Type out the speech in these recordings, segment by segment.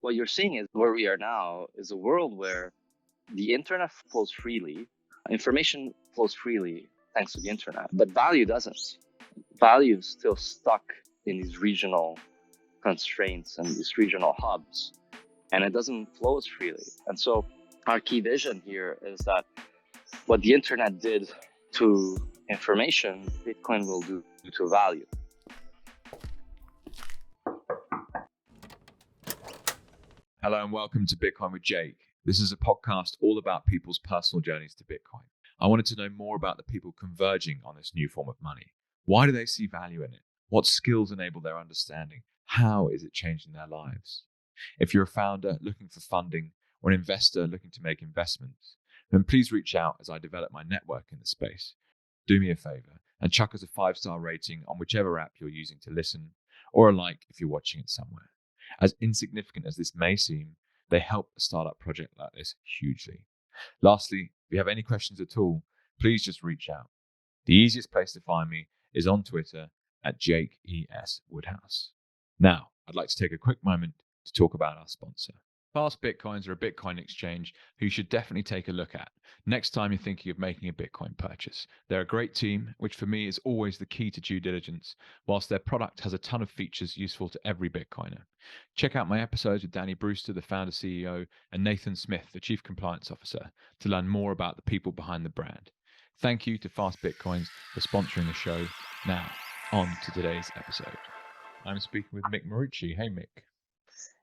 what you're seeing is where we are now is a world where the internet flows freely, information flows freely thanks to the internet, but value doesn't. Value is still stuck in these regional constraints and these regional hubs, and it doesn't flow as freely. And so our key vision here is that what the internet did to information, Bitcoin will do to value. Hello and welcome to Bitcoin with Jake. This is a podcast all about people's personal journeys to Bitcoin. I wanted to know more about the people converging on this new form of money. Why do they see value in it? What skills enable their understanding? How is it changing their lives? If you're a founder looking for funding or an investor looking to make investments, then please reach out as I develop my network in the space. Do me a favor and chuck us a 5-star rating on whichever app you're using to listen, or a like if you're watching it somewhere. As insignificant as this may seem, they help a startup project like this hugely. Lastly, if you have any questions at all, please just reach out. The easiest place to find me is on Twitter at Jake E.S. Woodhouse. Now, I'd like to take a quick moment to talk about our sponsor. Fast Bitcoins are a Bitcoin exchange who you should definitely take a look at next time you're thinking of making a Bitcoin purchase. They're a great team, which for me is always the key to due diligence, whilst their product has a ton of features useful to every Bitcoiner. Check out my episodes with Danny Brewster, the founder CEO, and Nathan Smith, the Chief Compliance Officer, to learn more about the people behind the brand. Thank you to Fast Bitcoins for sponsoring the show. Now, on to today's episode. I'm speaking with Mick Morucci. Hey, Mick.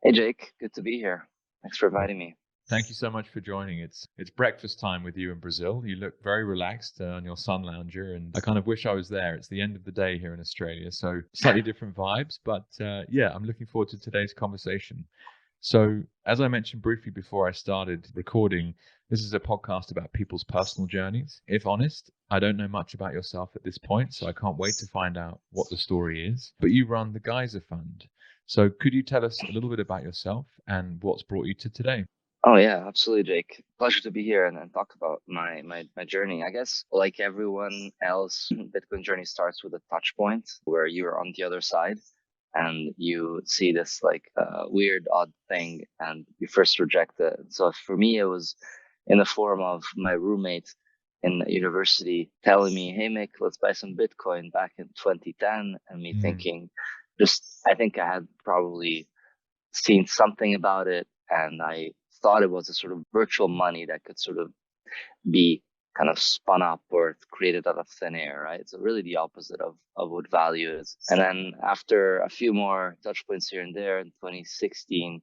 Hey, Jake. Good to be here. Thanks for inviting me. Thank you so much for joining. It's breakfast time with you in Brazil. You look very relaxed on your sun lounger, and I kind of wish I was there. It's the end of the day here in Australia, so slightly different vibes. But yeah, I'm looking forward to today's conversation. So, as I mentioned briefly before I started recording, this is a podcast about people's personal journeys. If honest, I don't know much about yourself at this point, so I can't wait to find out what the story is. But you run the Geyser Fund. So could you tell us a little bit about yourself and what's brought you to today? Oh yeah, absolutely, Jake. Pleasure to be here and talk about my journey. I guess like everyone else, Bitcoin journey starts with a touch point where you're on the other side and you see this like weird, odd thing and you first reject it. So for me, it was in the form of my roommate in university telling me, "Hey, Mick, let's buy some Bitcoin," back in 2010, and me thinking, I think I had probably seen something about it, and I thought it was a sort of virtual money that could sort of be kind of spun up or created out of thin air, right? So really the opposite of what value is. And then after a few more touch points here and there in 2016,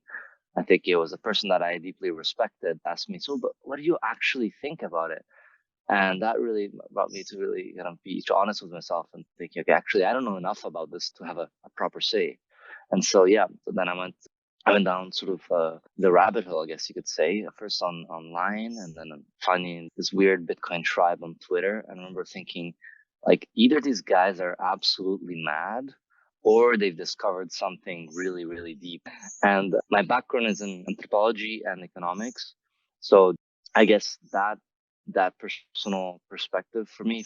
I think it was a person that I deeply respected asked me, "So, but what do you actually think about it?" And that really brought me to really kind of be honest with myself and thinking, okay, actually, I don't know enough about this to have a proper say. And so, yeah, so then I went down sort of the rabbit hole, I guess you could say, first online and then finding this weird Bitcoin tribe on Twitter. And I remember thinking, like, either these guys are absolutely mad or they've discovered something really, really deep. And my background is in anthropology and economics. So I guess that personal perspective for me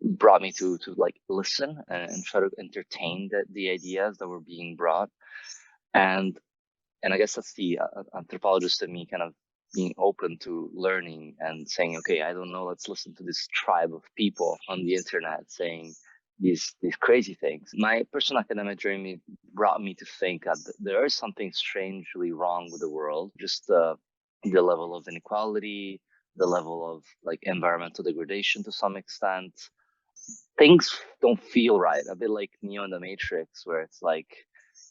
brought me to like listen and try to entertain the ideas that were being brought. And I guess that's the anthropologist in me kind of being open to learning and saying, okay, I don't know, let's listen to this tribe of people on the internet saying these crazy things. My personal academic journey brought me to think that there is something strangely wrong with the world, just the level of inequality, the level of like environmental degradation to some extent. Things don't feel right, a bit like Neo in the Matrix, where it's like,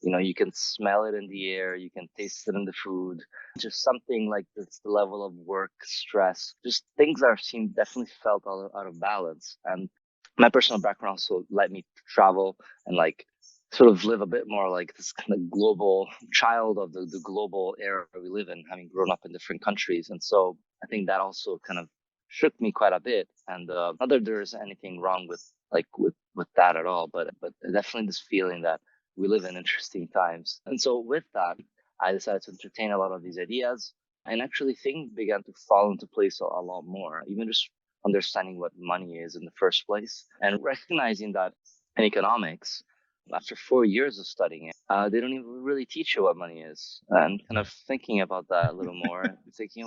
you can smell it in the air, you can taste it in the food. Just something like this, the level of work, stress, just things that definitely felt out of balance. And my personal background also led me to travel and like sort of live a bit more like this kind of global child of the global era we live in, having grown up in different countries. And so I think that also kind of shook me quite a bit. And not that there's anything wrong with that at all, but definitely this feeling that we live in interesting times. And so with that, I decided to entertain a lot of these ideas, and actually things began to fall into place a lot more, even just understanding what money is in the first place and recognizing that in economics, after 4 years of studying it, they don't even really teach you what money is. And kind of thinking about that a little more, thinking,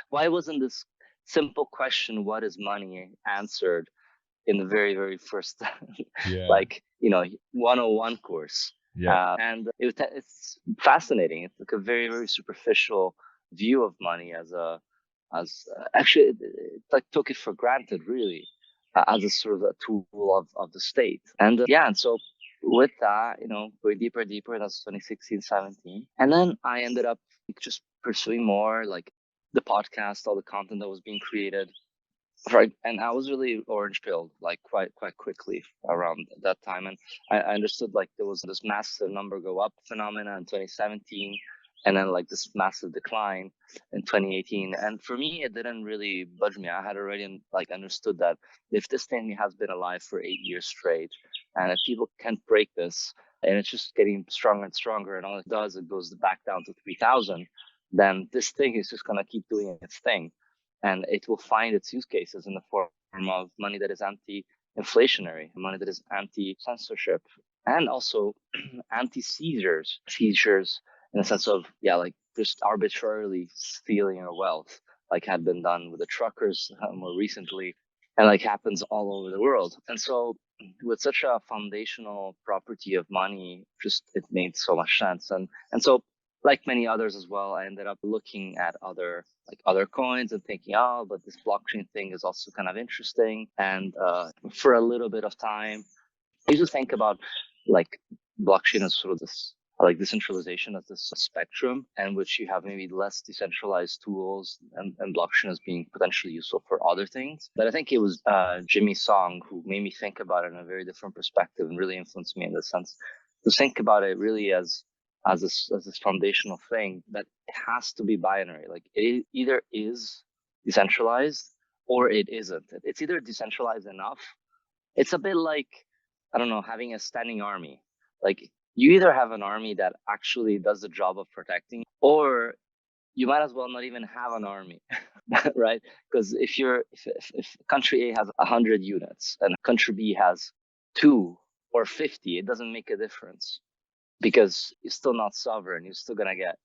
why wasn't this simple question, what is money, answered in the very, very first, like, 101 course. And it's fascinating. It's like a very, very superficial view of money actually, it like took it for granted, really, as a sort of a tool of the state. And and so with that, going deeper and deeper, that's 2016, 17. And then I ended up just pursuing more, like the podcast, all the content that was being created. Right, and I was really orange pilled, like quite quickly around that time, and I understood like there was this massive number go up phenomena in 2017, and then like this massive decline in 2018. And for me, it didn't really budge me. I had already like understood that if this thing has been alive for 8 years straight, and if people can't break this, and it's just getting stronger and stronger, and all it does, it goes back down to 3,000, then this thing is just gonna keep doing its thing. And it will find its use cases in the form of money that is anti-inflationary, money that is anti-censorship, and also anti-seizures. Seizures in the sense of, like just arbitrarily stealing your wealth, like had been done with the truckers more recently, and like happens all over the world. And so with such a foundational property of money, just it made so much sense. And so like many others as well, I ended up looking at other coins and thinking, oh, but this blockchain thing is also kind of interesting. And for a little bit of time, I used to think about like blockchain as sort of this, like decentralization as this spectrum, in which you have maybe less decentralized tools, and blockchain as being potentially useful for other things. But I think it was Jimmy Song who made me think about it in a very different perspective and really influenced me in this sense, to think about it really as this foundational thing that has to be binary. Like it either is decentralized or it isn't. It's either decentralized enough. It's a bit like, I don't know, having a standing army. Like you either have an army that actually does the job of protecting, or you might as well not even have an army, right? Because if country A has 100 units and country B has 2 or 50, it doesn't make a difference, because you're still not sovereign. You're still gonna get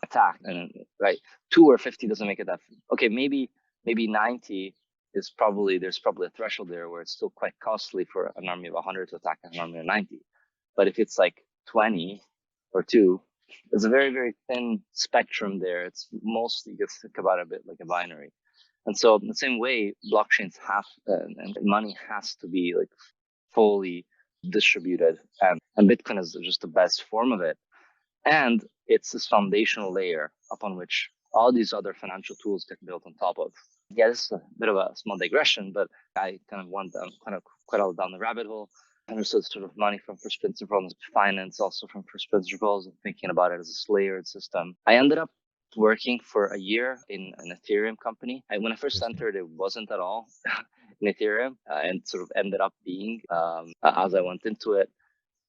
attacked, and right, 2 or 50 doesn't make it that. Okay, maybe 90 is probably, there's probably a threshold there where it's still quite costly for an army of 100 to attack an army of 90. But if it's like 20 or 2, there's a very, very thin spectrum there. It's mostly, you think about it a bit like a binary. And so in the same way, blockchains have and money has to be like fully distributed, and Bitcoin is just the best form of it. And it's this foundational layer upon which all these other financial tools get built on top of. Yeah, this is a bit of a small digression, but I kind of went down, quite all down the rabbit hole. I understood sort of money from first principles, finance also from first principles, and thinking about it as this layered system. I ended up working for a year in an Ethereum company. When I first entered, it wasn't at all in Ethereum, and sort of ended up being as I went into it.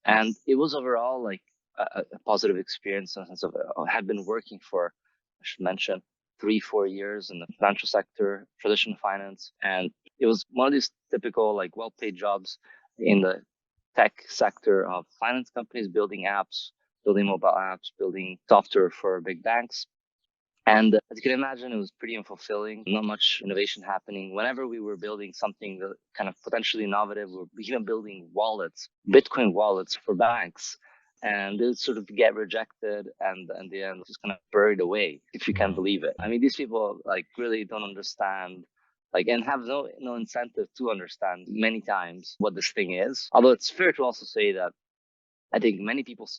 And it was overall like a positive experience in the sense of I had been working for, I should mention, 3-4 years in the financial sector, traditional finance. And it was one of these typical, like well-paid jobs in the tech sector of finance companies, building apps, building mobile apps, building software for big banks. And as you can imagine, it was pretty unfulfilling, not much innovation happening. Whenever we were building something that kind of potentially innovative, we were even building wallets, Bitcoin wallets for banks, and they would sort of get rejected, and in the end, just kind of buried away, if you can believe it. I mean, these people like really don't understand, like, and have no incentive to understand many times what this thing is. Although it's fair to also say that I think many people,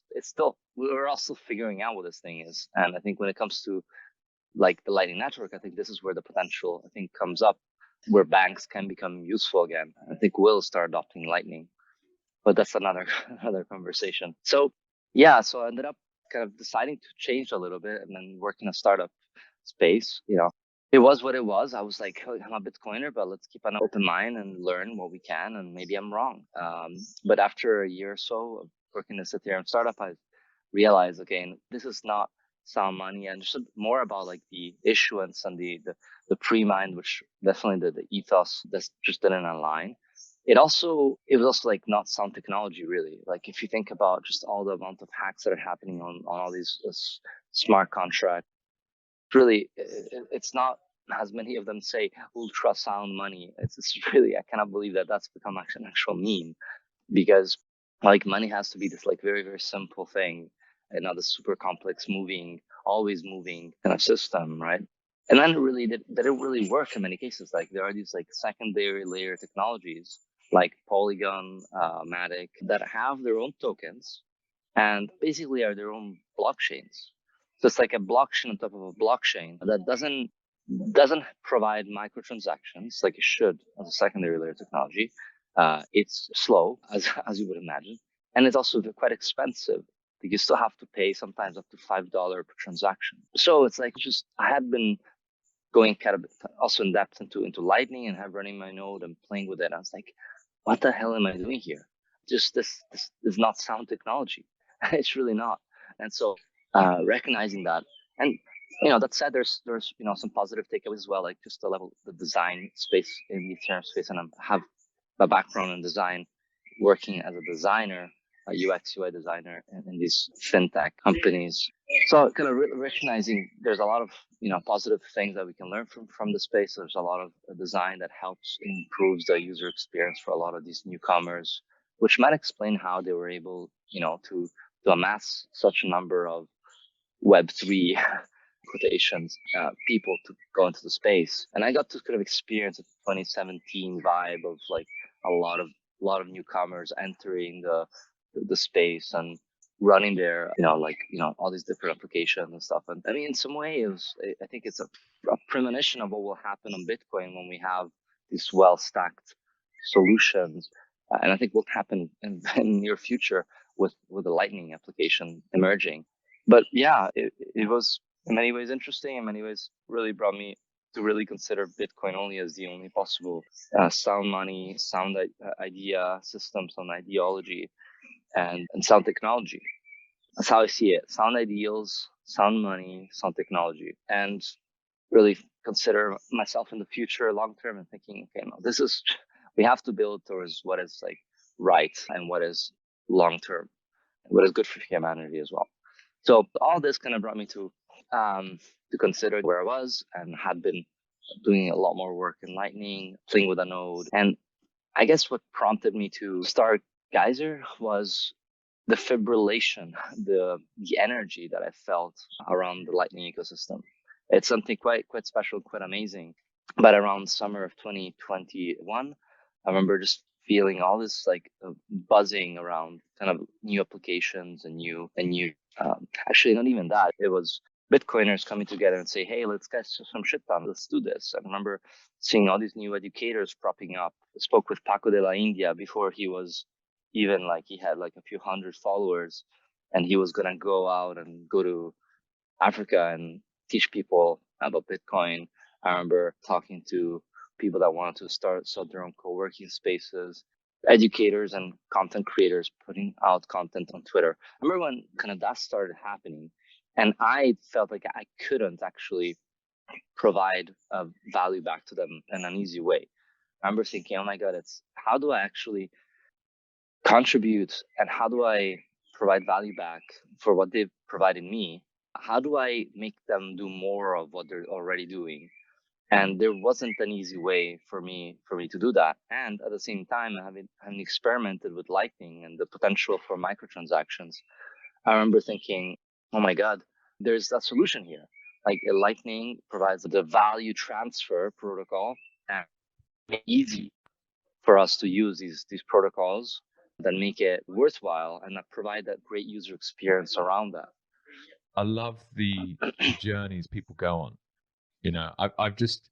we're also figuring out what this thing is. And I think when it comes to like the Lightning Network, I think this is where the potential, I think, comes up, where banks can become useful again. I think we'll start adopting Lightning, but that's another conversation. So so I ended up kind of deciding to change a little bit and then work in a startup space. It was what it was. I was like, oh, I'm a Bitcoiner, but let's keep an open mind and learn what we can, and maybe I'm wrong. But after a year or so of working in this Ethereum startup, I realized, again, this is not sound money, and just more about like the issuance and the pre-mined, which definitely the ethos that just didn't align. it was also like not sound technology really. Like if you think about just all the amount of hacks that are happening on all these smart contracts, really it's not as many of them say ultra sound money. It's really, I cannot believe that that's become actually an actual meme, because like money has to be this like very very simple thing and not a super complex always moving kind of system, right? And then really that it really work in many cases. Like there are these like secondary layer technologies like Polygon, Matic, that have their own tokens and basically are their own blockchains. So it's like a blockchain on top of a blockchain that doesn't provide microtransactions like it should as a secondary layer technology. It's slow, as you would imagine, and it's also quite expensive. You still have to pay sometimes up to $5 per transaction. So it's like just I had been going kind of also in depth into Lightning and have running my node and playing with it. I was like, what the hell am I doing here? Just this is not sound technology. It's really not. And so recognizing that, and that said, there's some positive takeaways as well, like just the design space in the Ethereum space, and I have a background in design, working as a designer, a UX UI designer in these fintech companies. So kind of recognizing there's a lot of positive things that we can learn from the space. There's a lot of design that helps improves the user experience for a lot of these newcomers, which might explain how they were able to amass such a number of Web3 quotations people to go into the space. And I got to kind of experience a 2017 vibe of like a lot of newcomers entering the space and running their all these different applications and stuff. And I mean, in some way, I think it's a premonition of what will happen on Bitcoin when we have these well stacked solutions. And I think will happen in the near future with the Lightning application emerging. But yeah, it was in many ways interesting. In many ways, really brought me to really consider Bitcoin only as the only possible sound money, sound idea system, sound ideology, and sound technology. That's how I see it. Sound ideals, sound money, sound technology, and really consider myself in the future, long term, and thinking, okay, no, we have to build towards what is like right and what is long term, what is good for humanity as well. So all this kind of brought me to consider where I was and had been doing a lot more work in Lightning, playing with a node. And I guess what prompted me to start Geyser was the fibrillation, the energy that I felt around the Lightning ecosystem. It's something quite special, quite amazing. But around summer of 2021, I remember just feeling all this like buzzing around kind of new applications and new actually not even that, it was Bitcoiners coming together and say, hey, let's get some shit done, let's do this. I remember seeing all these new educators propping up. I spoke with Paco de la India before he was even like, he had like a few hundred followers, and he was gonna go out and go to Africa and teach people about Bitcoin. I remember talking to people that wanted to start their own co-working spaces, educators and content creators putting out content on Twitter. I remember when kind of that started happening, and I felt like I couldn't actually provide value back to them in an easy way. I remember thinking, oh my God, it's how do I actually contribute and how do I provide value back for what they've provided me? How do I make them do more of what they're already doing? And there wasn't an easy way for me to do that. And at the same time, having experimented with Lightning and the potential for microtransactions, I remember thinking, oh my God, there's a solution here. Like Lightning provides the value transfer protocol, and it's easy for us to use these protocols that make it worthwhile and that provide that great user experience around that. I love the journeys people go on. I've just,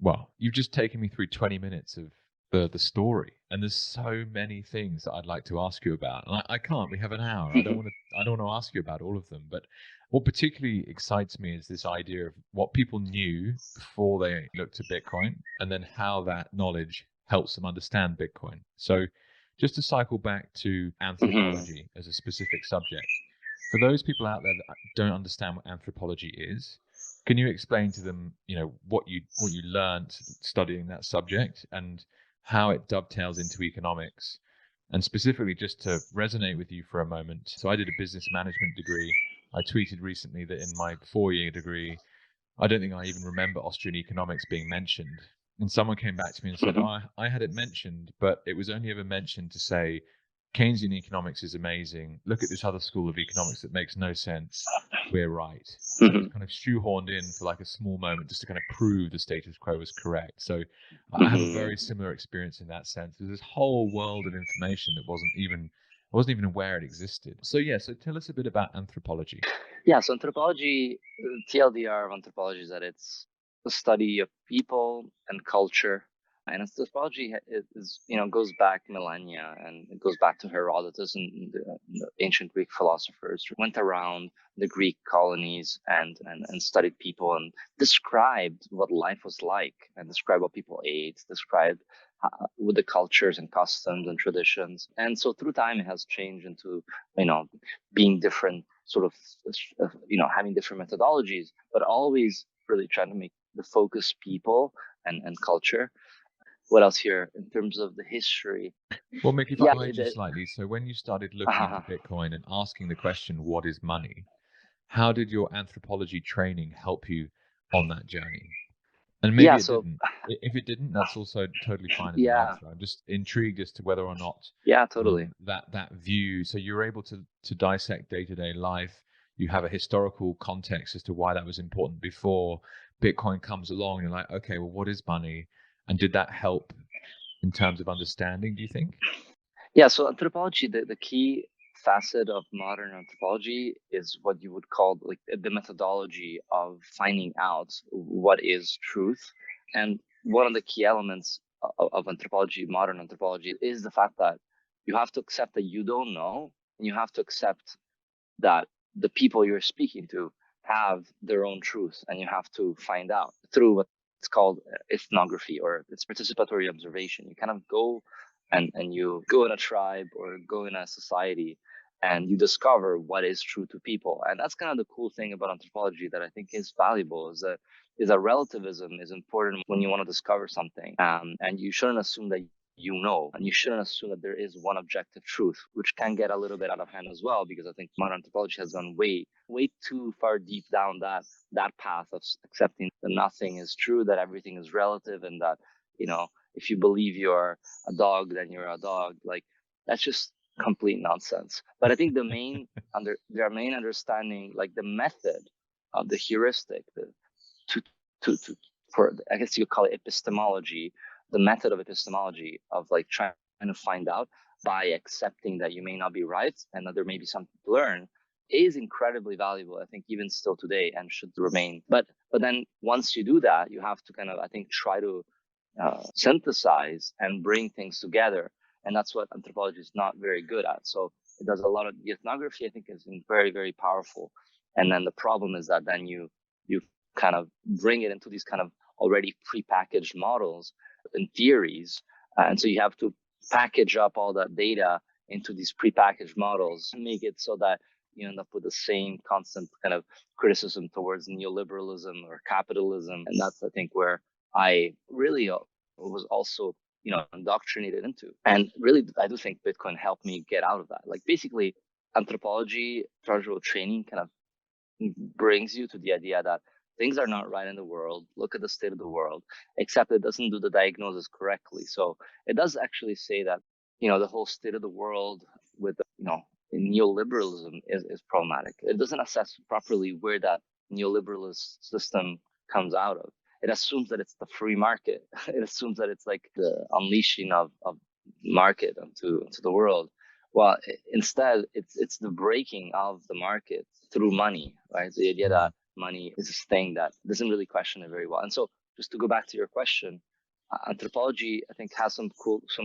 well, you've just taken me through 20 minutes of the story, and there's so many things that I'd like to ask you about, and I can't. We have an hour. I don't want to ask you about all of them, but what particularly excites me is this idea of what people knew before they looked at Bitcoin, and then how that knowledge helps them understand Bitcoin. So, just to cycle back to anthropology as a specific subject, for those people out there that don't understand what anthropology is, can you explain to them, what you learned studying that subject and how it dovetails into economics. And specifically, just to resonate with you for a moment. So I did a business management degree. I tweeted recently that in my 4-year degree, I don't think I even remember Austrian economics being mentioned. And someone came back to me and said, oh, I had it mentioned, but it was only ever mentioned to say Keynesian economics is amazing. Look at this other school of economics that makes no sense. We're right. It was kind of shoehorned in for like a small moment just to kind of prove the status quo was correct. So I have a very similar experience in that sense. There's this whole world of information that I wasn't even aware it existed. So yeah, so tell us a bit about anthropology. Yeah, so anthropology, TLDR of anthropology is that it's the study of people and culture. And anthropology goes back millennia, and it goes back to Herodotus and the ancient Greek philosophers who went around the Greek colonies and studied people and described what life was like, and described what people ate, described with the cultures and customs and traditions. And so through time, it has changed into, being different sort of, having different methodologies, but always really trying to make the focus people and culture. What else here in terms of the history? Well, Mick, if I guide you slightly, so when you started looking into Bitcoin and asking the question, what is money? How did your anthropology training help you on that journey? And maybe it didn't. If it didn't, that's also totally fine as an answer. I'm just intrigued as to whether or not totally. that view. So you're able to dissect day-to-day life. You have a historical context as to why that was important before Bitcoin comes along. And you're like, okay, well, what is money? And did that help in terms of understanding, do you think? Yeah, so anthropology, the key facet of modern anthropology is what you would call like the methodology of finding out what is truth. And one of the key elements of anthropology, modern anthropology, is the fact that you have to accept that you don't know, and you have to accept that the people you're speaking to have their own truth, and you have to find out through what's called ethnography, or it's participatory observation. You kind of go and you go in a tribe or go in a society, and you discover what is true to people. And that's kind of the cool thing about anthropology that I think is valuable, is that relativism is important when you want to discover something. And you shouldn't assume that and you shouldn't assume that there is one objective truth, which can get a little bit out of hand as well, because I think modern anthropology has gone way too far deep down that path of accepting that nothing is true, that everything is relative, and that, if you believe you're a dog, then you're a dog. Like, that's just complete nonsense. But I think their main understanding, like the method of the heuristic, for, I guess you could call it epistemology, the method of epistemology of like trying to find out by accepting that you may not be right and that there may be something to learn, is incredibly valuable, I think, even still today, and should remain. But then once you do that, you have to kind of, I think, try to synthesize and bring things together. And that's what anthropology is not very good at. So it does a lot of the ethnography, I think, is very, very powerful. And then the problem is that then you kind of bring it into these kind of already prepackaged models and theories. And so you have to package up all that data into these prepackaged models and make it so that you end up with the same constant kind of criticism towards neoliberalism or capitalism. And that's, I think, where I really was also, indoctrinated into. And really, I do think Bitcoin helped me get out of that. Like, basically, anthropology training kind of brings you to the idea that things are not right in the world. Look at the state of the world, except it doesn't do the diagnosis correctly. So it does actually say that, the whole state of the world with, neoliberalism is problematic. It doesn't assess properly where that neoliberalist system comes out of. It assumes that it's the free market. It assumes that it's like the unleashing of market into the world. Well, instead, it's the breaking of the market through money, right? The idea that money is this thing that doesn't really question it very well. And so, just to go back to your question, anthropology, I think, has some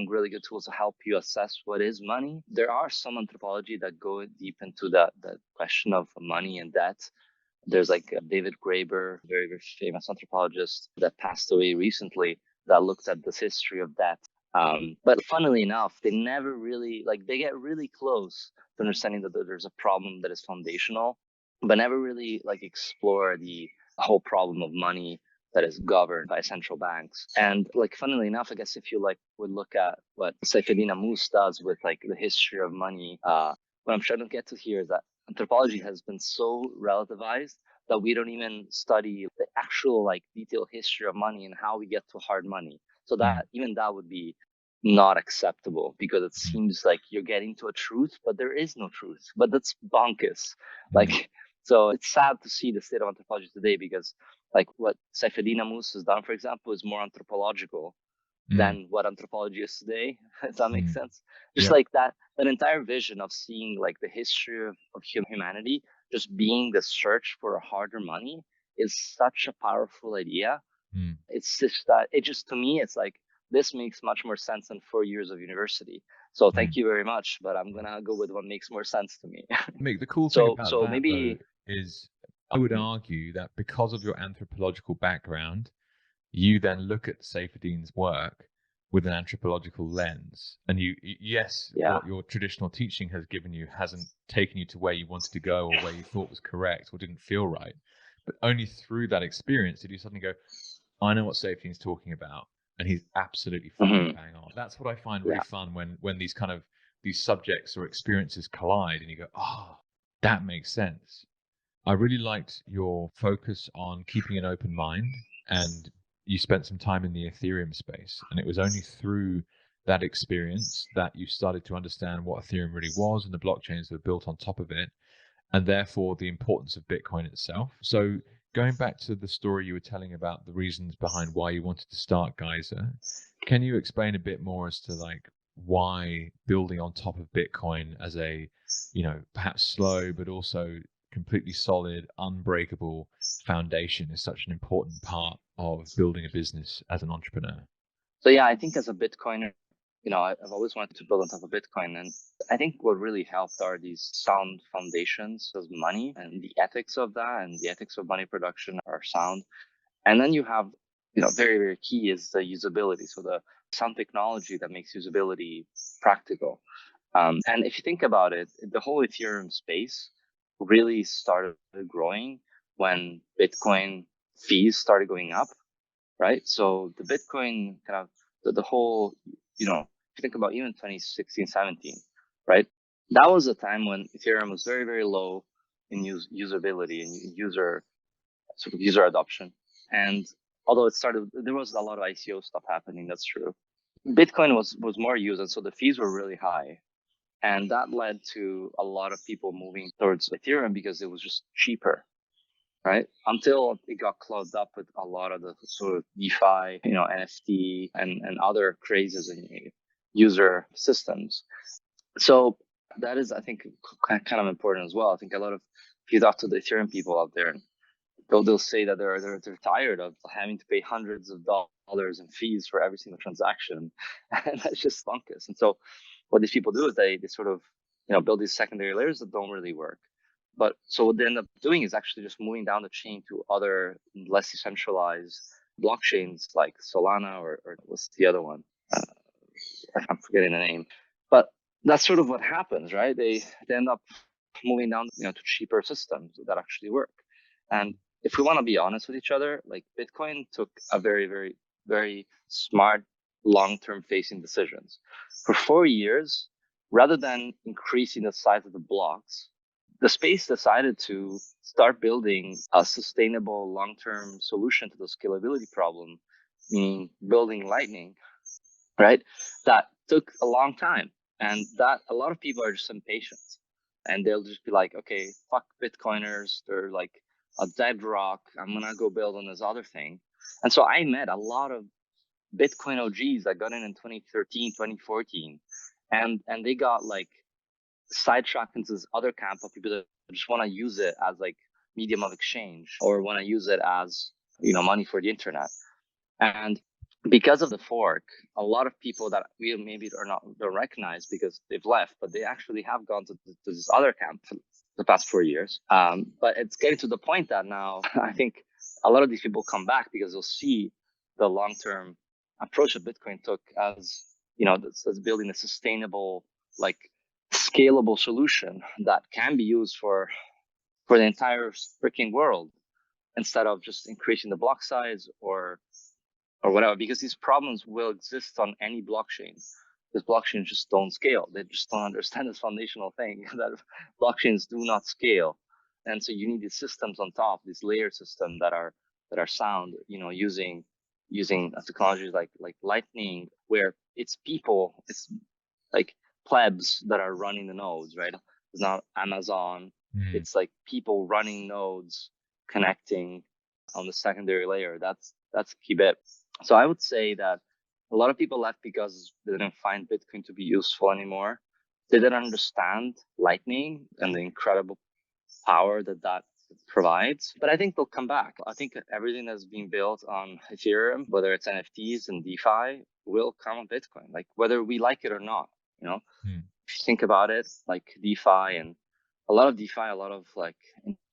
really good tools to help you assess what is money. There are some anthropology that go deep into the question of money and debt. There's like David Graeber, very, very famous anthropologist that passed away recently, that looked at this history of debt. But funnily enough, they never really, they get really close to understanding that there's a problem that is foundational, but never really explore the whole problem of money that is governed by central banks. And like, funnily enough, I guess if you like would look at what Saifedean Ammous does with like the history of money, what I'm trying to get to here is that anthropology has been so relativized that we don't even study the actual like detailed history of money and how we get to hard money. So that even that would be not acceptable, because it seems like you're getting to a truth, but there is no truth. But that's bonkers. Like, so it's sad to see the state of anthropology today, because like what Saifedean Ammous has done, for example, is more anthropological than what anthropology is today. Does that make sense? Just like that entire vision of seeing like the history of humanity just being the search for a harder money is such a powerful idea. It's just that it just, to me, it's like, this makes much more sense than 4 years of university. So thank you very much, but I'm gonna go with what makes more sense to me. Mick, the cool thing about that maybe though, is I would argue that because of your anthropological background, you then look at Saifedean's work with an anthropological lens, and what your traditional teaching has given you hasn't taken you to where you wanted to go or where you thought was correct or didn't feel right, but only through that experience did you suddenly go, I know what Saifedean's talking about, and he's absolutely fucking bang on. That's what I find really fun when these kind of these subjects or experiences collide, and you go, oh, that makes sense. I really liked your focus on keeping an open mind, and you spent some time in the Ethereum space, and it was only through that experience that you started to understand what Ethereum really was and the blockchains that were built on top of it, and therefore the importance of Bitcoin itself. So going back to the story you were telling about the reasons behind why you wanted to start Geyser, can you explain a bit more as to like why building on top of Bitcoin as a, perhaps slow but also completely solid, unbreakable foundation is such an important part of building a business as an entrepreneur? So yeah, I think as a Bitcoiner, I've always wanted to build on top of Bitcoin. And I think what really helped are these sound foundations of money, and the ethics of that and the ethics of money production are sound. And then you have, very, very key is the usability. So the sound technology that makes usability practical. And if you think about it, the whole Ethereum space really started growing when Bitcoin fees started going up, right? So the Bitcoin kind of the whole, if you think about even 2016, 17, right? That was a time when Ethereum was very, very low in usability and user adoption. And although there was a lot of ICO stuff happening, that's true. Bitcoin was more used, and so the fees were really high. And that led to a lot of people moving towards Ethereum because it was just cheaper, right? Until it got clogged up with a lot of the sort of DeFi, NFT and other crazes in user systems. So that is, I think, kind of important as well. I think if you talk to the Ethereum people out there, they'll say that they're tired of having to pay hundreds of dollars in fees for every single transaction, and that's just bonkers. And so what these people do is they sort of build these secondary layers that don't really work. But so what they end up doing is actually just moving down the chain to other less decentralized blockchains like Solana or what's the other one? I'm forgetting the name. But that's sort of what happens, right? They end up moving down to cheaper systems that actually work. And if we want to be honest with each other, like Bitcoin took a very, very, very smart long-term facing decisions. For 4 years, rather than increasing the size of the blocks, the space decided to start building a sustainable long-term solution to the scalability problem, meaning building Lightning, right? That took a long time, and that a lot of people are just impatient, and they'll just be like, okay, fuck Bitcoiners, they're like a dead rock, I'm gonna go build on this other thing. And so I met a lot of Bitcoin OGs that got in 2013, 2014, and they got like sidetracked into this other camp of people that just want to use it as like medium of exchange or want to use it as money for the internet. And because of the fork, a lot of people that we maybe don't recognize because they've left, but they actually have gone to this other camp for the past 4 years. But it's getting to the point that now I think a lot of these people come back because they'll see the long-term approach that Bitcoin took as as building a sustainable, like scalable solution that can be used for the entire freaking world. instead of just increasing the block size or whatever, because these problems will exist on any blockchain. Because blockchains just don't scale. They just don't understand this foundational thing that blockchains do not scale. And so you need these systems on top, these layer systems that are sound, using technologies like Lightning, where it's people, it's like plebs that are running the nodes, right? It's not Amazon. It's like people running nodes, connecting on the secondary layer. That's key bit. So I would say that a lot of people left because they didn't find Bitcoin to be useful anymore. They didn't understand Lightning and the incredible power that provides. But I think they'll come back. I think everything that's being built on Ethereum, whether it's NFTs and DeFi, will come on Bitcoin, like whether we like it or not. If you think about it, like DeFi and a lot of DeFi, a lot of like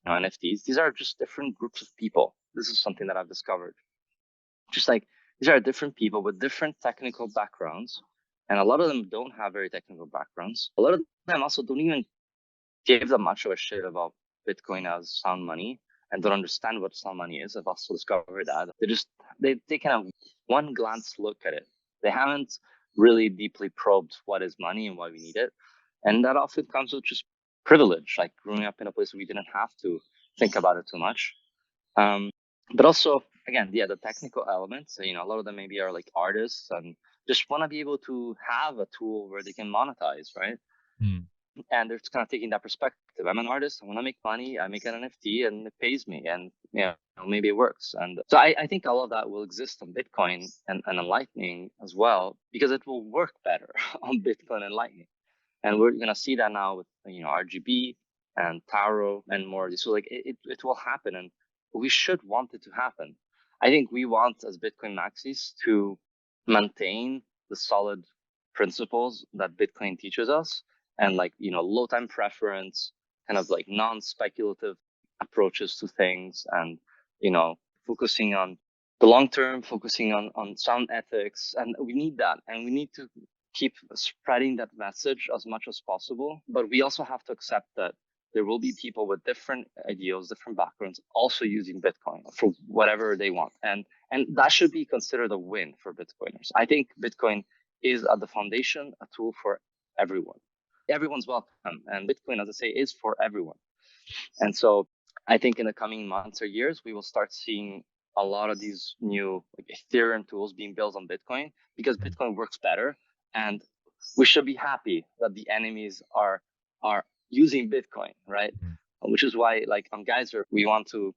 NFTs, these are just different groups of people. This is something that I've discovered. Just like these are different people with different technical backgrounds. And a lot of them don't have very technical backgrounds. A lot of them also don't even give that much of a shit about Bitcoin as sound money and don't understand what sound money is. I've also discovered that they kind of one glance look at it. They haven't really deeply probed what is money and why we need it. And that often comes with just privilege, like growing up in a place where we didn't have to think about it too much. But also, again, the technical elements, a lot of them maybe are like artists and just want to be able to have a tool where they can monetize, right? And they're just kind of taking that perspective. I'm an artist. I want to make money. I make an NFT and it pays me. And maybe it works. And so I think all of that will exist on Bitcoin and on Lightning as well, because it will work better on Bitcoin and Lightning. And we're going to see that now with, RGB and Taro and more. So like it will happen, and we should want it to happen. I think we want, as Bitcoin maxis, to maintain the solid principles that Bitcoin teaches us, and like, low time preference, kind of like non-speculative approaches to things, and, focusing on the long term, focusing on sound ethics. And we need that. And we need to keep spreading that message as much as possible. But we also have to accept that there will be people with different ideals, different backgrounds, also using Bitcoin for whatever they want. And that should be considered a win for Bitcoiners. I think Bitcoin is at the foundation a tool for everyone. Everyone's welcome. And Bitcoin, as I say, is for everyone. And so I think in the coming months or years, we will start seeing a lot of these new Ethereum tools being built on Bitcoin, because Bitcoin works better. And we should be happy that the enemies are using Bitcoin, right? Which is why, like on Geyser, we want to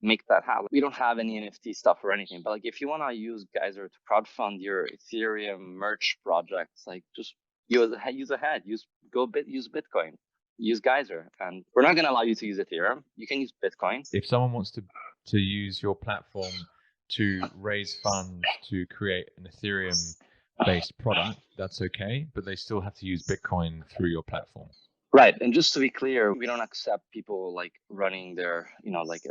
make that happen. We don't have any NFT stuff or anything, but if you want to use Geyser to crowdfund your Ethereum merch projects, just use Bitcoin, use Geyser, and we're not going to allow you to use Ethereum. You can use Bitcoin. If someone wants to use your platform to raise funds to create an Ethereum-based product, that's okay, but they still have to use Bitcoin through your platform. Right. And just to be clear, we don't accept people running their,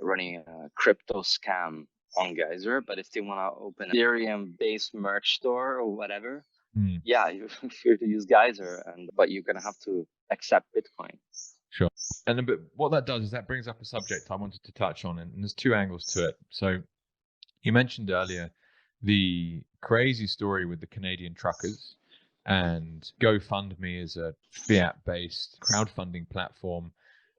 running a crypto scam on Geyser. But if they want to open an Ethereum-based merch store or whatever, yeah, you're free to use Geyser, but you're going to have to accept Bitcoin. Sure. But what that does is that brings up a subject I wanted to touch on, and there's two angles to it. So you mentioned earlier the crazy story with the Canadian truckers, and GoFundMe is a fiat-based crowdfunding platform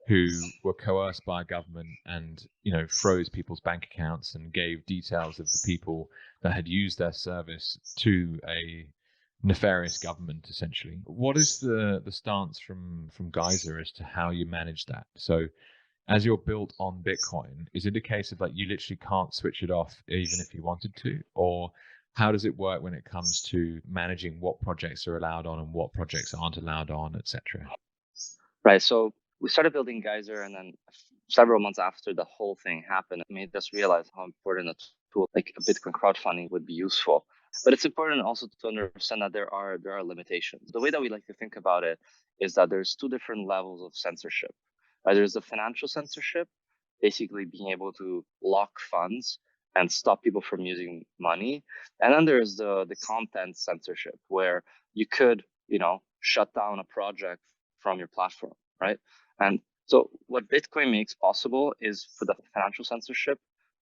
who were coerced by a government and, froze people's bank accounts and gave details of the people that had used their service to a nefarious government, essentially. What is the stance from Geyser as to how you manage that? So as you're built on Bitcoin, is it a case of you literally can't switch it off even if you wanted to? Or how does it work when it comes to managing what projects are allowed on and what projects aren't allowed on, etc.? Right. So we started building Geyser, and then several months after the whole thing happened, it made us realize how important a tool like a Bitcoin crowdfunding would be useful. But it's important also to understand that there are limitations. The way that we like to think about it is that there's two different levels of censorship. Right? There's the financial censorship, basically being able to lock funds and stop people from using money. And then there's the content censorship, where you could, shut down a project from your platform, right? And So what Bitcoin makes possible is for the financial censorship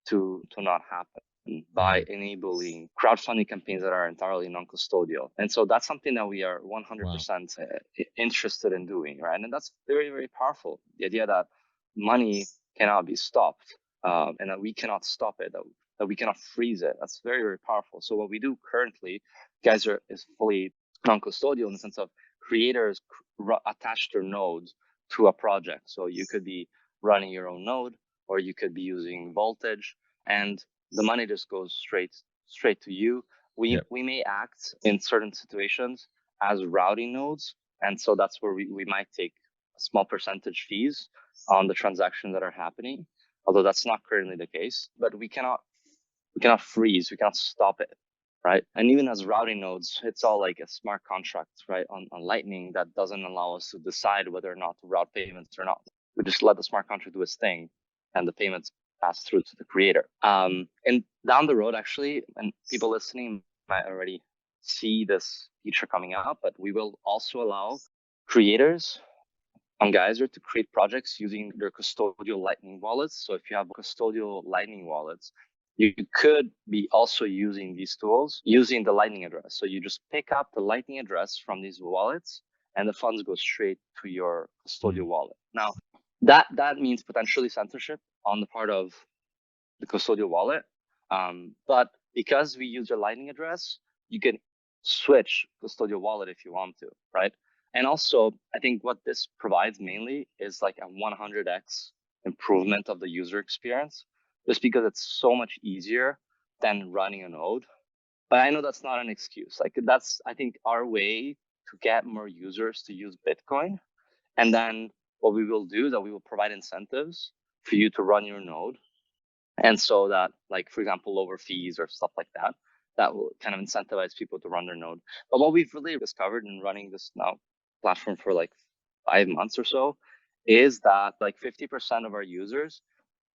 to not happen by enabling crowdfunding campaigns that are entirely non-custodial. And so that's something that we are 100% interested in doing, right? And that's very, very powerful. The idea that money cannot be stopped, and that we cannot stop it, that we cannot freeze it. That's very, very powerful. So what we do currently, Geyser is fully non-custodial in the sense of creators attach their nodes to a project. So you could be running your own node, or you could be using voltage, and the money just goes straight to you. We may act in certain situations as routing nodes, and so that's where we might take a small percentage fees on the transactions that are happening, although that's not currently the case. But we cannot freeze, we cannot stop it, right? And even as routing nodes, it's all like a smart contract, right, on Lightning that doesn't allow us to decide whether or not to route payments or not. We just let the smart contract do its thing, and the payments pass through to the creator. And down the road, actually, and people listening might already see this feature coming up, but we will also allow creators on Geyser to create projects using their custodial Lightning wallets. So if you have custodial Lightning wallets, you could be also using these tools using the Lightning address. So you just pick up the Lightning address from these wallets, and the funds go straight to your custodial wallet. Now, that means potentially censorship on the part of the custodial wallet. But because we use your Lightning address, you can switch custodial wallet if you want to, right? And also, I think what this provides mainly is like a 100x improvement of the user experience, just because it's so much easier than running a node. But I know that's not an excuse. Like that's, I think, our way to get more users to use Bitcoin. And then what we will do is that we will provide incentives for you to run your node. And so that, like, for example, lower fees or stuff like that, that will kind of incentivize people to run their node. But what we've really discovered in running this now platform for like 5 months or so is that like 50% of our users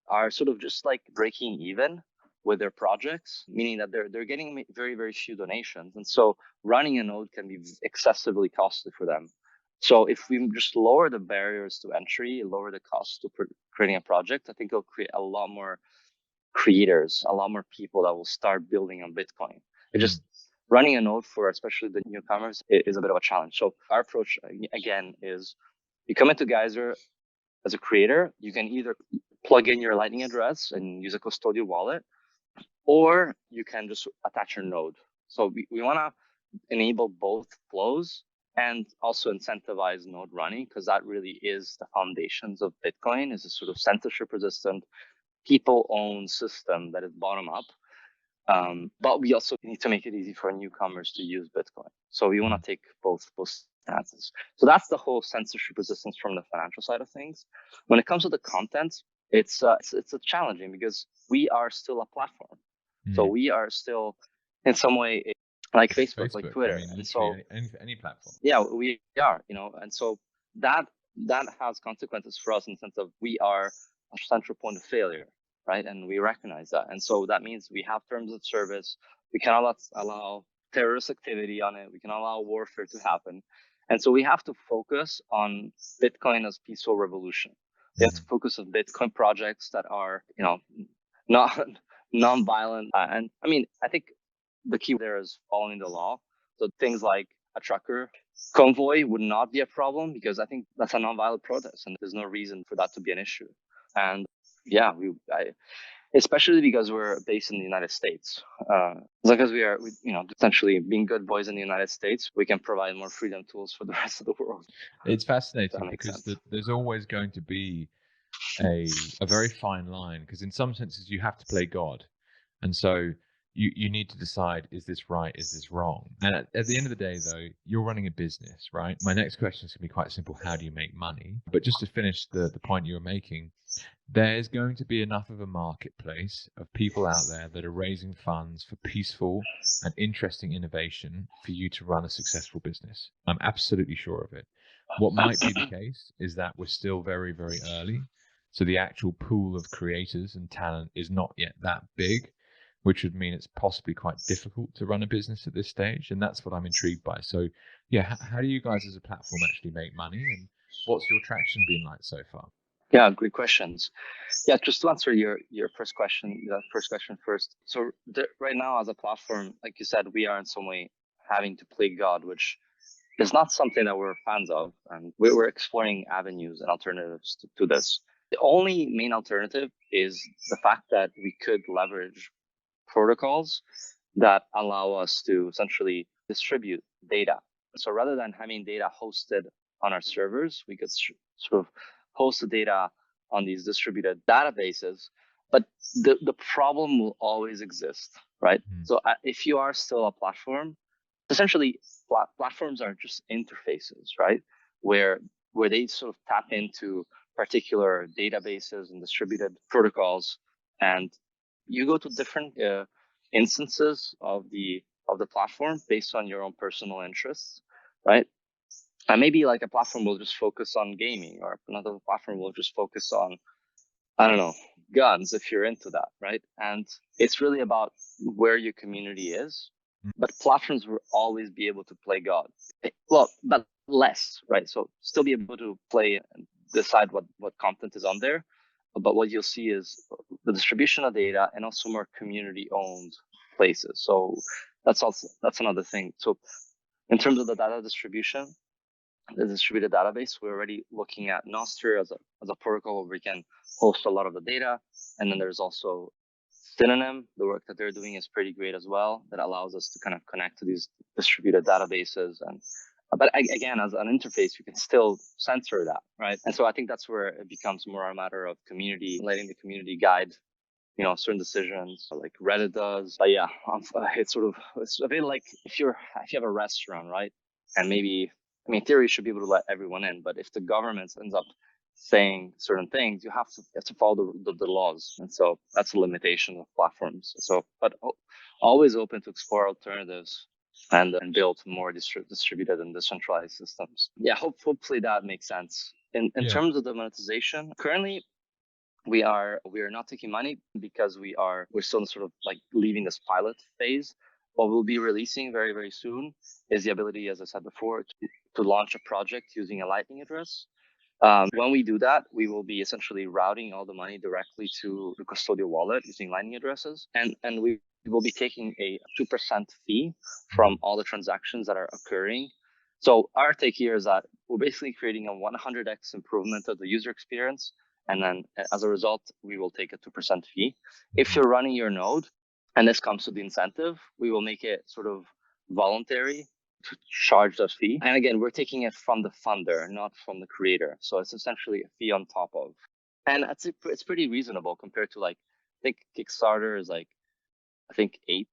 are sort of just like breaking even with their projects, meaning that they're getting very, very few donations. And so running a node can be excessively costly for them. So if we just lower the barriers to entry, lower the cost to creating a project, I think it'll create a lot more creators, a lot more people that will start building on Bitcoin. It just running a node for especially the newcomers is a bit of a challenge. So our approach again is you come into Geyser as a creator, you can either plug in your Lightning address and use a custodial wallet, or you can just attach your node. So we want to enable both flows and also incentivize node running, because that really is the foundations of Bitcoin, is a sort of censorship resistant, people-owned system that is bottom up. But we also need to make it easy for newcomers to use Bitcoin. So we want to take both stances. So that's the whole censorship resistance from the financial side of things. When it comes to the content, it's challenging because we are still a platform. So we are still in some way like Facebook, like Twitter. I mean, and so any platform. Yeah, we are, and so that has consequences for us in the sense of we are a central point of failure, right? And we recognize that. And so that means we have terms of service. We cannot allow terrorist activity on it. We cannot allow warfare to happen. And so we have to focus on Bitcoin as peaceful revolution. We have to focus on Bitcoin projects that are, not non-violent. And I mean, I think the key there is following the law. So things like a trucker convoy would not be a problem, because I think that's a non-violent protest and there's no reason for that to be an issue. And yeah, especially because we're based in the United States. As long as we are, essentially being good boys in the United States, we can provide more freedom tools for the rest of the world. It's fascinating because there's always going to be a very fine line, because in some senses you have to play God. And so you need to decide, is this right? Is this wrong? And at the end of the day, though, you're running a business, right? My next question is going to be quite simple. How do you make money? But just to finish the point you were making, there's going to be enough of a marketplace of people out there that are raising funds for peaceful and interesting innovation for you to run a successful business. I'm absolutely sure of it. What might be the case is that we're still very, very early. So the actual pool of creators and talent is not yet that big, which would mean it's possibly quite difficult to run a business at this stage. And that's what I'm intrigued by. So yeah, how do you guys as a platform actually make money, and what's your traction been like so far? Yeah, great questions. Yeah, just to answer your first question first. So right now, as a platform, like you said, we are in some way having to play God, which is not something that we're fans of, and we're exploring avenues and alternatives to this. The only main alternative is the fact that we could leverage protocols that allow us to essentially distribute data. So rather than having data hosted on our servers, we could sort of host the data on these distributed databases. But the problem will always exist, right? So if you are still a platform, essentially platforms are just interfaces, right? Where they sort of tap into particular databases and distributed protocols, and you go to different instances of the platform based on your own personal interests, right? And maybe like a platform will just focus on gaming, or another platform will just focus on, I don't know, guns if you're into that, right? And it's really about where your community is. But platforms will always be able to play God. Well, but less, right? So still be able to play and decide what content is on there. But what you'll see is the distribution of data and also more community owned places. So that's another thing. So in terms of the data distribution, the distributed database, we're already looking at Nostr as a protocol where we can host a lot of the data. And then there's also Synonym. The work that they're doing is pretty great as well. That allows us to kind of connect to these distributed databases. And but again, as an interface, you can still censor that, right? And so I think that's where it becomes more a matter of community, letting the community guide, certain decisions like Reddit does. But yeah, it's a bit like if you have a restaurant, right? And maybe, I mean, in theory, you should be able to let everyone in, but if the government ends up saying certain things, you have to follow the laws, and so that's a limitation of platforms. So, but always open to explore alternatives and build more distributed and decentralized systems. Yeah, hopefully that makes sense. In terms of the monetization, currently we are not taking money because we're still sort of like leaving this pilot phase. What we'll be releasing very, very soon is the ability, as I said before, to launch a project using a Lightning address. When we do that, we will be essentially routing all the money directly to the custodial wallet using Lightning addresses, and we will be taking a 2% fee from all the transactions that are occurring. So our take here is that we're basically creating a 100x improvement of the user experience, and then as a result, we will take a 2% fee. If you're running your node, and this comes to the incentive, we will make it sort of voluntary to charge that fee. And again, we're taking it from the funder, not from the creator. So it's essentially a fee on top of. And it's pretty reasonable compared to, like, I think Kickstarter is like, I think 8%,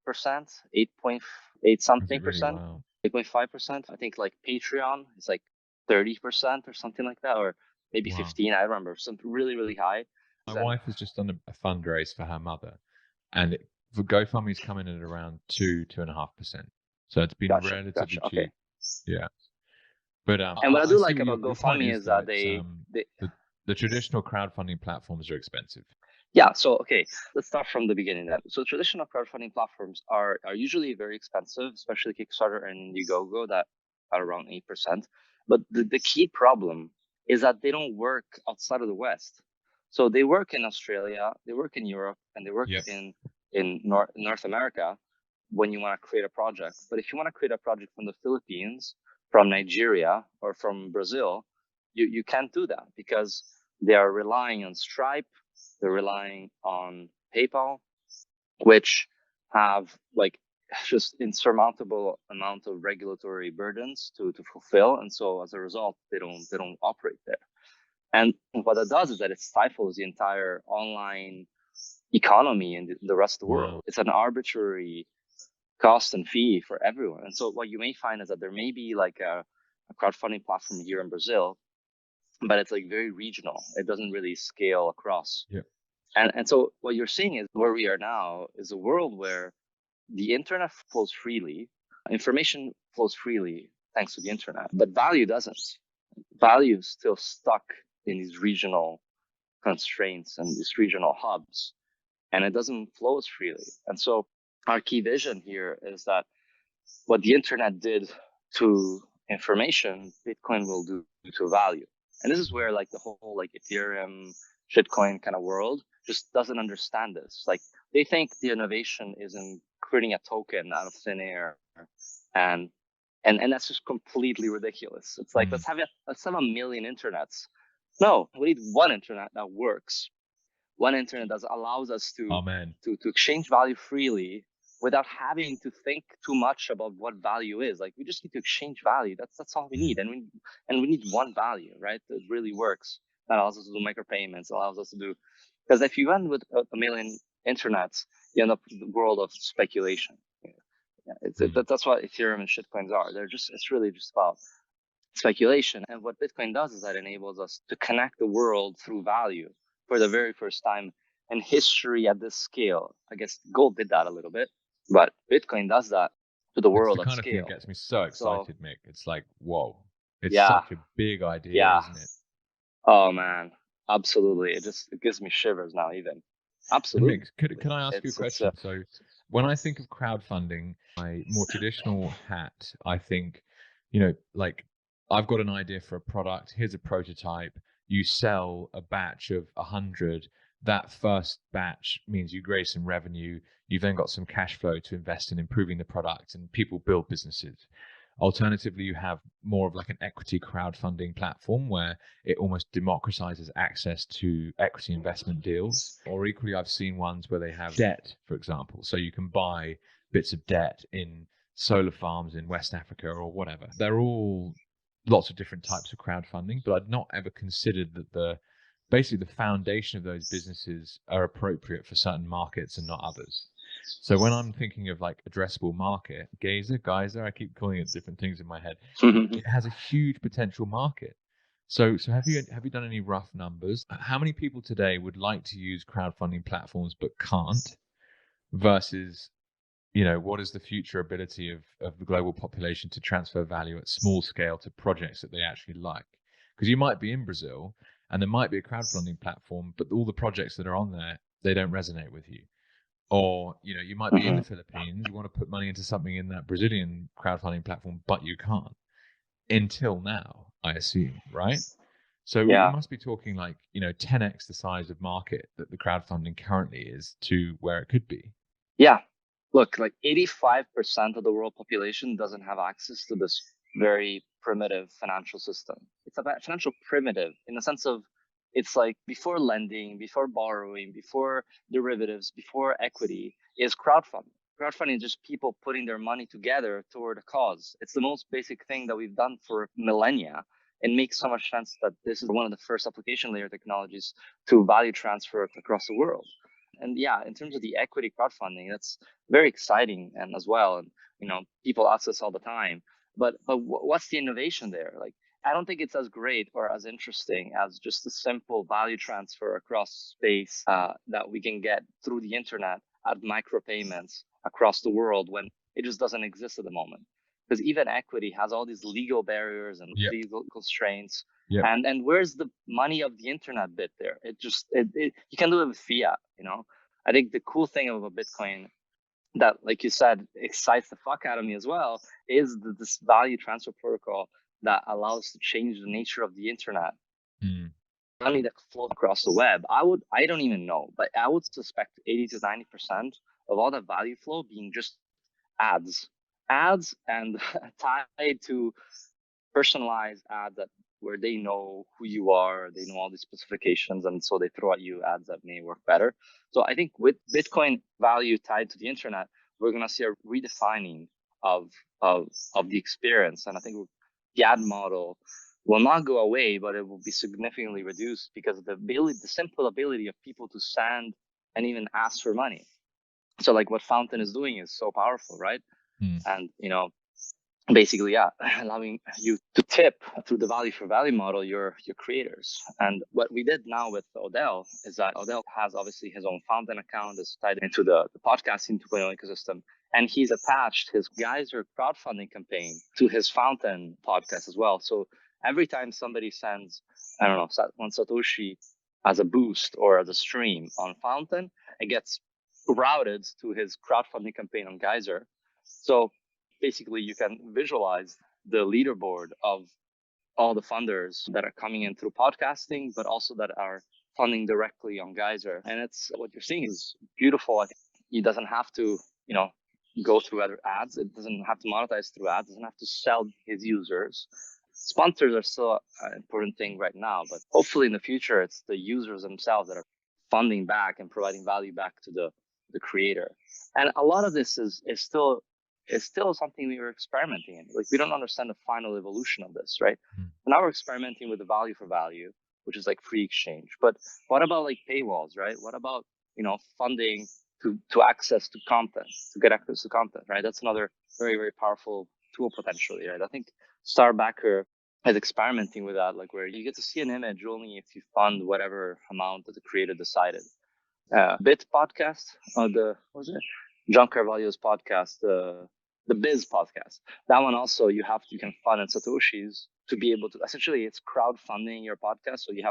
8.8 something percent, Wow. 8.5%. I think like Patreon is like 30% or something like that, or maybe 15. I remember something really, really high. My wife has just done a fundraise for her mother, and for GoFundMe's coming in at around 2.5%. So it's been relatively cheap. Okay. Yeah. But and what I do see like what about your point GoFundMe is that though. they The traditional crowdfunding platforms are expensive. Yeah, so okay, let's start from the beginning then. So traditional crowdfunding platforms are usually very expensive, especially Kickstarter and Indiegogo that are around 8%. But the key problem is that they don't work outside of the West. So they work in Australia, they work in Europe, and they work in North America when you want to create a project. But if you want to create a project from the Philippines, from Nigeria, or from Brazil, you can't do that because they are relying on Stripe, they're relying on PayPal, which have like just insurmountable amount of regulatory burdens to fulfill, and so as a result, they don't operate there. And what that does is that it stifles the entire online economy in the rest of the world. It's an arbitrary cost and fee for everyone. And so what you may find is that there may be like a crowdfunding platform here in Brazil, but it's like very regional. It doesn't really scale across. And so what you're seeing is where we are now is a world where the internet flows freely, information flows freely thanks to the internet, but value doesn't. Value is still stuck in these regional constraints and these regional hubs, and it doesn't flow as freely. And so our key vision here is that what the internet did to information, Bitcoin will do to value. And this is where like the whole like Ethereum, shitcoin kind of world just doesn't understand this. Like they think the innovation is in creating a token out of thin air, and and that's just completely ridiculous. It's like let's have a million internets. No, we need one internet that works, one internet that allows us Amen. to exchange value freely without having to think too much about what value is. Like we just need to exchange value. That's all we need, and we need one value, right? That really works. That allows us to do micropayments. Allows us to do, because if you end with a million internets, you end up in the world of speculation. Yeah, that's what Ethereum and shitcoins are. It's really just about speculation. And what Bitcoin does is that enables us to connect the world through value for the very first time in history at this scale. I guess gold did that a little bit, but Bitcoin does that to the world It's the at kind of thing scale. that gets me so excited, Mick. It's like, whoa, it's Yeah, such a big idea, yeah. isn't it? Oh man, absolutely. It gives me shivers now, even. And Absolutely. Mick, can I ask you a It's question? So, when I think of crowdfunding, my more traditional hat, I think, like I've got an idea for a product. Here's a prototype. You sell a batch of 100. That first batch means you raise some revenue. You've then got some cash flow to invest in improving the product, and people build businesses. Alternatively, you have more of like an equity crowdfunding platform where it almost democratizes access to equity investment deals. Or equally, I've seen ones where they have debt, for example. So you can buy bits of debt in solar farms in West Africa or whatever. They're all lots of different types of crowdfunding, but I'd not ever considered that basically the foundation of those businesses are appropriate for certain markets and not others. So when I'm thinking of like addressable market, Geyser, I keep calling it different things in my head. It has a huge potential market. So have you done any rough numbers? How many people today would like to use crowdfunding platforms but can't? Versus, what is the future ability of the global population to transfer value at small scale to projects that they actually like? Because you might be in Brazil and there might be a crowdfunding platform, but all the projects that are on there, they don't resonate with you. Or, you might be in the Philippines, you want to put money into something in that Brazilian crowdfunding platform, but you can't until now, I assume, right? So we yeah. must be talking like, 10x the size of market that the crowdfunding currently is to where it could be. Yeah. Look, like 85% of the world population doesn't have access to this very primitive financial system. It's a financial primitive in the sense of it's like before lending, before borrowing, before derivatives, before equity is crowdfunding. Crowdfunding is just people putting their money together toward a cause. It's the most basic thing that we've done for millennia. It makes so much sense that this is one of the first application layer technologies to value transfer across the world. And yeah, in terms of the equity crowdfunding, that's very exciting and as well. And people ask us all the time, but what's the innovation there? Like, I don't think it's as great or as interesting as just the simple value transfer across space that we can get through the internet at micropayments across the world when it just doesn't exist at the moment. Because even equity has all these legal barriers and Yep. legal constraints. Yep. And where's the money of the internet bit there? You can do it with fiat. I think the cool thing of a Bitcoin that, like you said, excites the fuck out of me as well is this value transfer protocol that allows to change the nature of the internet. Money that flows across the web. I don't even know, but I would suspect 80 to 90% of all the value flow being just ads and tied to personalized ads where they know who you are, they know all these specifications, and so they throw at you ads that may work better. So I think with Bitcoin value tied to the internet, we're gonna see a redefining of the experience, and I think the ad model will not go away, but it will be significantly reduced because of the simple ability of people to send and even ask for money. So like what Fountain is doing is so powerful, right? And basically, yeah, allowing you to tip through the value for value model your creators. And what we did now with Odell is that Odell has obviously his own Fountain account that's tied into the podcasting 2.0 ecosystem. And he's attached his Geyser crowdfunding campaign to his Fountain podcast as well. So every time somebody sends, I don't know, one Satoshi as a boost or as a stream on Fountain, it gets routed to his crowdfunding campaign on Geyser. So basically you can visualize the leaderboard of all the funders that are coming in through podcasting, but also that are funding directly on Geyser. And it's what you're seeing is beautiful. I think it doesn't have to, go through other ads. It doesn't have to monetize through ads. It doesn't have to sell his users. Sponsors are still an important thing right now, but hopefully in the future, it's the users themselves that are funding back and providing value back to the creator. And a lot of this is still something we were experimenting in. Like, we don't understand the final evolution of this, right? Now we're experimenting with the value for value, which is like free exchange. But what about like paywalls, right? What about, funding to access to content, to get access to content, right? That's another very, very powerful tool potentially, right? I think Starbacker is experimenting with that, like where you get to see an image only if you fund whatever amount that the creator decided. Bit podcast, what was it? John Carvalho's podcast, the Biz podcast. That one also you can fund in Satoshis to be able to, essentially it's crowdfunding your podcast. So he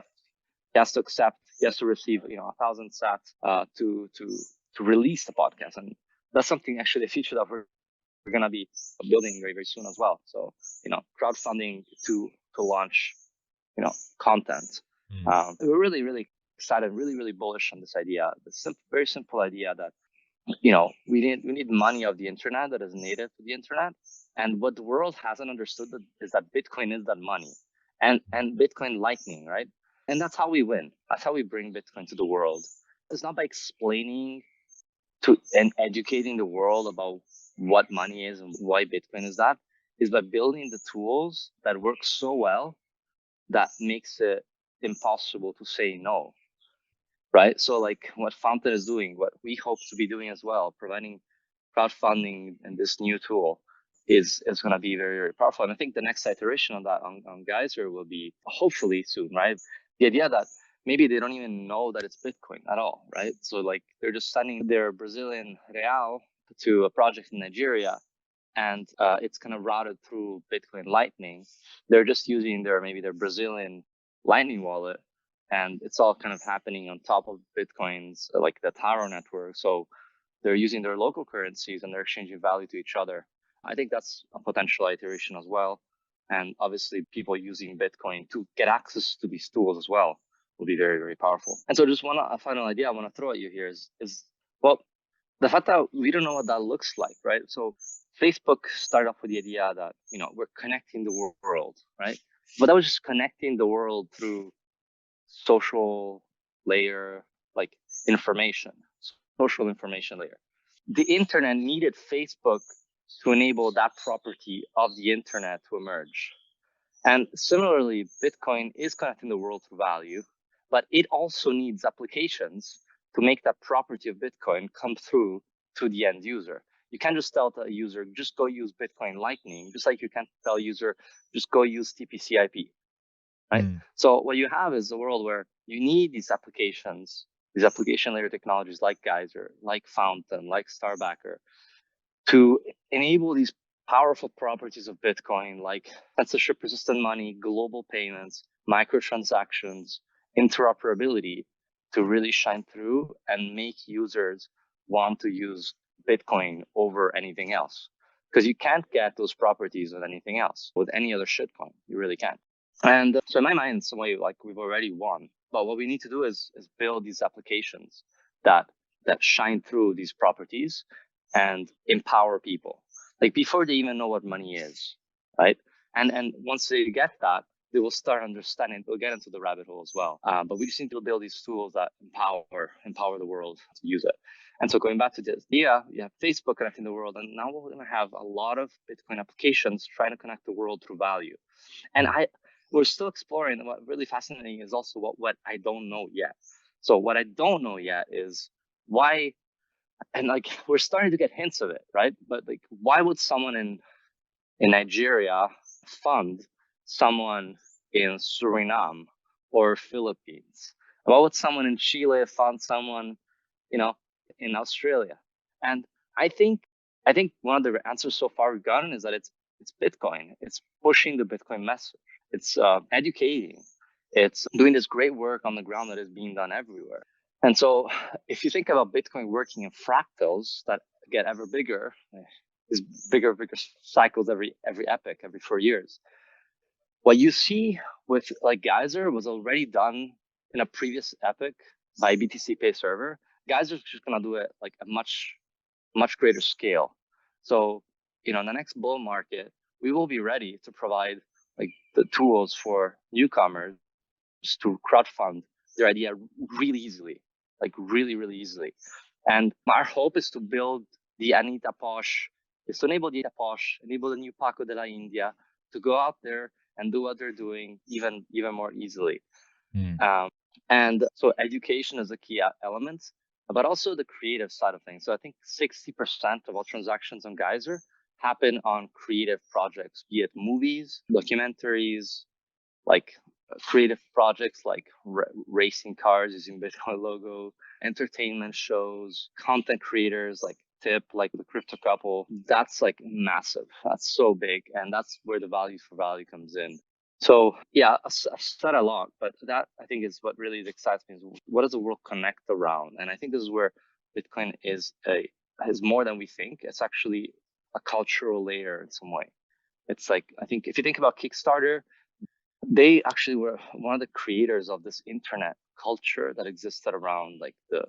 has to accept, he has to receive, 1,000 sats to release the podcast. And that's something, actually a feature that we're going to be building very, very soon as well. So, crowdfunding to launch, content. We're really, really excited, really, really bullish on this idea. The very simple idea that, we need money of the internet that is native to the internet. And what the world hasn't understood is that Bitcoin is that money, and Bitcoin Lightning, right? And that's how we win. That's how we bring Bitcoin to the world. It's not by explaining and educating the world about what money is and why Bitcoin is that. Is by building the tools that work so well that makes it impossible to say no, right? So like what Fountain is doing, what we hope to be doing as well, providing crowdfunding and this new tool is going to be very, very powerful. And I think the next iteration of that on Geyser will be hopefully soon, right? The idea that maybe they don't even know that it's Bitcoin at all, right? So like they're just sending their Brazilian real to a project in Nigeria, and it's kind of routed through Bitcoin Lightning. They're just using their Brazilian Lightning wallet, and it's all kind of happening on top of Bitcoin's like the Taro network. So they're using their local currencies and they're exchanging value to each other. I think that's a potential iteration as well. And obviously people using Bitcoin to get access to these tools as well will be very, very powerful. And so just a final idea I want to throw at you here is well, the fact that we don't know what that looks like, right? So Facebook started off with the idea that, we're connecting the world, right? But that was just connecting the world through social layer, like information, social information layer. The internet needed Facebook to enable that property of the internet to emerge. And similarly, Bitcoin is connecting the world through value, but it also needs applications to make that property of Bitcoin come through to the end user. You can't just tell a user, just go use Bitcoin Lightning, just like you can't tell a user, just go use TCP/IP, right? So what you have is a world where you need these applications, these application layer technologies like Geyser, like Fountain, like Starbacker, to enable these powerful properties of Bitcoin, like censorship resistant money, global payments, microtransactions, interoperability, to really shine through and make users want to use Bitcoin over anything else. Because you can't get those properties with anything else, with any other shitcoin. You really can't. And so in my mind, in some way, like we've already won. But what we need to do is build these applications that shine through these properties and empower people, like before they even know what money is, right? And once they get that, they will start understanding. They'll get into the rabbit hole as well. But we just need to build these tools that empower the world to use it. And so going back to this, you have Facebook connecting the world, and now we're going to have a lot of Bitcoin applications trying to connect the world through value. And we're still exploring. What really fascinating is also what I don't know yet. So what I don't know yet is why, and like we're starting to get hints of it, right? But like, why would someone in Nigeria fund someone in Suriname or Philippines? Why would someone in Chile fund someone, in Australia? And I think one of the answers so far we've gotten is that it's Bitcoin. It's pushing the Bitcoin message. It's educating. It's doing this great work on the ground that is being done everywhere. And so if you think about Bitcoin working in fractals that get ever bigger, is bigger cycles every epoch, every 4 years. What you see with like Geyser was already done in a previous epoch by BTC Pay server. Geyser's just gonna do it like a much greater scale. So, in the next bull market, we will be ready to provide like the tools for newcomers to crowdfund their idea really easily, like really, really easily. And our hope is to build the Anita Posh, is to enable the Anita Posh, enable the new Paco de la India to go out there and do what they're doing even more easily. And so education is a key element, but also the creative side of things. So I think 60% of all transactions on Geyser happen on creative projects, be it movies, documentaries, like creative projects like racing cars using Bitcoin logo, entertainment shows, content creators like Tip, like the crypto couple. That's like massive. That's so big. And that's where the value for value comes in. So yeah, I've said a lot, but that I think is what really excites me is what does the world connect around? And I think this is where Bitcoin is more than we think. It's actually a cultural layer in some way. It's like, I think if you think about Kickstarter, they actually were one of the creators of this internet culture that existed around like the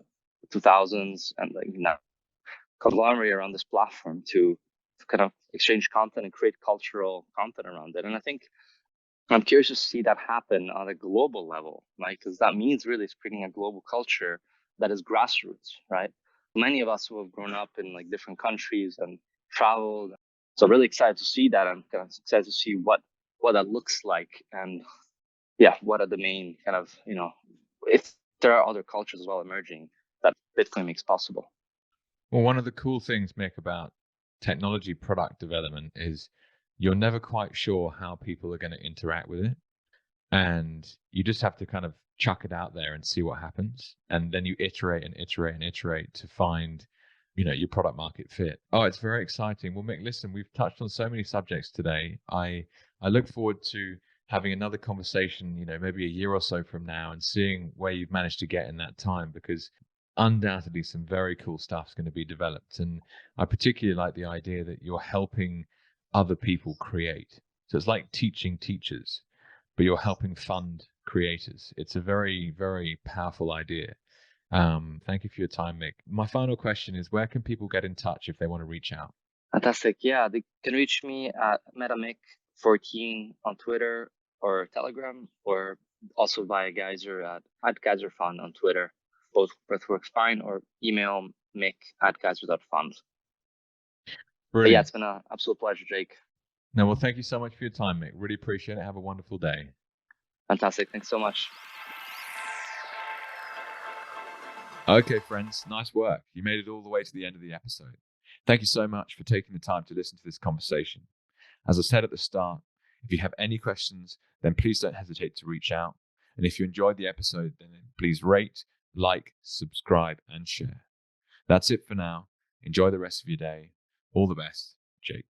2000s, and like now conglomerate around this platform to kind of exchange content and create cultural content around it. And I think I'm curious to see that happen on a global level, right? Because that means really it's creating a global culture that is grassroots, right? Many of us who have grown up in like different countries and traveled, so really excited to see that. I'm kind of excited to see what that looks like, and yeah, what are the main kind of if there are other cultures as well emerging that Bitcoin makes possible. Well, one of the cool things, Mick, about technology product development is you're never quite sure how people are going to interact with it. And you just have to kind of chuck it out there and see what happens. And then you iterate and iterate and iterate to find, your product market fit. Oh, it's very exciting. Well, Mick, listen, we've touched on so many subjects today. I look forward to having another conversation, maybe a year or so from now, and seeing where you've managed to get in that time, because undoubtedly some very cool stuff is going to be developed. And I particularly like the idea that you're helping other people create. So it's like teaching teachers, but you're helping fund creators. It's a very, very powerful idea. Thank you for your time, Mick. My final question is, where can people get in touch if they want to reach out? Fantastic. Yeah, they can reach me at MetaMick14 on Twitter or Telegram, or also via Geyser at Geyser Fund on Twitter. Both works fine, or email Mick@Geyser.fund. But yeah, Brilliant. it's been an absolute pleasure, Jake. No, well, thank you so much for your time, Mick. Really appreciate it. Have a wonderful day. Fantastic. Thanks so much. Okay, friends, nice work. You made it all the way to the end of the episode. Thank you so much for taking the time to listen to this conversation. As I said at the start, if you have any questions, then please don't hesitate to reach out. And if you enjoyed the episode, then please rate, like, subscribe, and share. That's it for now. Enjoy the rest of your day. All the best, Jake.